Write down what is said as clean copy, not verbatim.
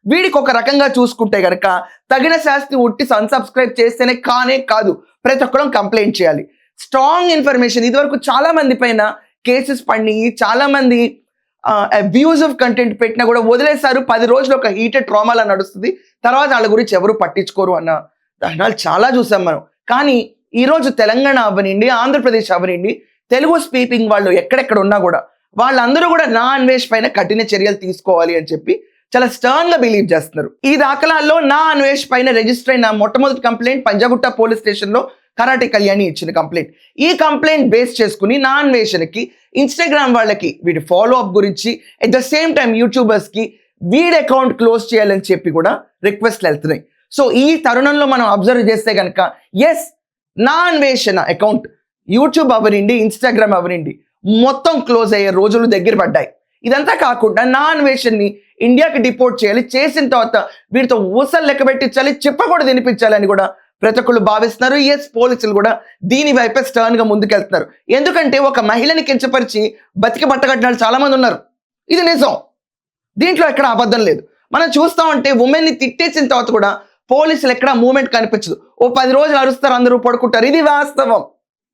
వీడికి ఒక రకంగా చూసుకుంటే గనక తగిన శాస్తి ఉట్టి అన్సబ్స్క్రైబ్ చేస్తేనే కానే కాదు, ప్రతి ఒక్కరం కంప్లైంట్ చేయాలి. స్ట్రాంగ్ ఇన్ఫర్మేషన్ ఇదివరకు చాలా మంది పైన కేసెస్ పడినాయి, చాలా మంది అబ్యూజివ్ కంటెంట్ పెట్టినా కూడా వదిలేశారు. 10 రోజులు ఒక హీటెడ్ ట్రామాలా నడుస్తుంది, తర్వాత వాళ్ళ గురించి ఎవరు పట్టించుకోరు అన్న దహనాలు చాలా చూసాం మనం. కానీ ఈరోజు తెలంగాణ అవ్వనండి, ఆంధ్రప్రదేశ్ అవ్వనండి, తెలుగు స్పీకింగ్ వాళ్ళు ఎక్కడెక్కడ ఉన్నా కూడా వాళ్ళందరూ కూడా నా అన్వేష్ పైన కఠిన చర్యలు తీసుకోవాలి అని చెప్పి చాలా స్టర్న్ గా బిలీవ్ చేస్తున్నారు. ఈ దాఖలాల్లో నా అన్వేష్ పైన రిజిస్టర్ అయిన మొట్టమొదటి కంప్లైంట్ పంజాగుట్ట పోలీస్ స్టేషన్ లో కరాటే కళ్యాణి ఇచ్చిన కంప్లైంట్. ఈ కంప్లైంట్ బేస్ చేసుకుని నా అన్వేషణకి ఇన్స్టాగ్రామ్ వాళ్ళకి వీడి ఫాలో అప్ గురించి, at the same time YouTubers కి వీడి అకౌంట్ క్లోజ్ చేయాలని చెప్పి కూడా రిక్వెస్ట్లు వెళ్తున్నాయి. సో ఈ తరుణంలో మనం అబ్జర్వ్ చేస్తే కనుక ఎస్, నా అన్వేషణ అకౌంట్ యూట్యూబ్ అవనండి, ఇన్స్టాగ్రామ్ అవనండి, మొత్తం క్లోజ్ అయ్యే రోజులు దగ్గర పడ్డాయి. ఇదంతా కాకుండా నా అన్వేషణని ఇండియాకి డిపోర్ట్ చేయాలి, చేసిన తర్వాత వీటితో ఊసలు లెక్క పెట్టించాలి, చెప్ప కూడా తినిపించాలని కూడా ప్రతి ఒక్కళ్ళు భావిస్తున్నారు. ఎస్, పోలీసులు కూడా దీని వైపే స్టర్న్ గా ముందుకెళ్తున్నారు. ఎందుకంటే ఒక మహిళని కించపరిచి బతికి బట్టగట్టిన చాలా మంది ఉన్నారు, ఇది నిజం, దీంట్లో ఎక్కడ అబద్ధం లేదు. మనం చూస్తామంటే ఉమెన్ ని తిట్టేసిన తర్వాత కూడా పోలీసులు ఎక్కడ మూమెంట్ కనిపించదు. ఓ 10 రోజులు అరుస్తారు, అందరూ పడుకుంటారు, ఇది వాస్తవం.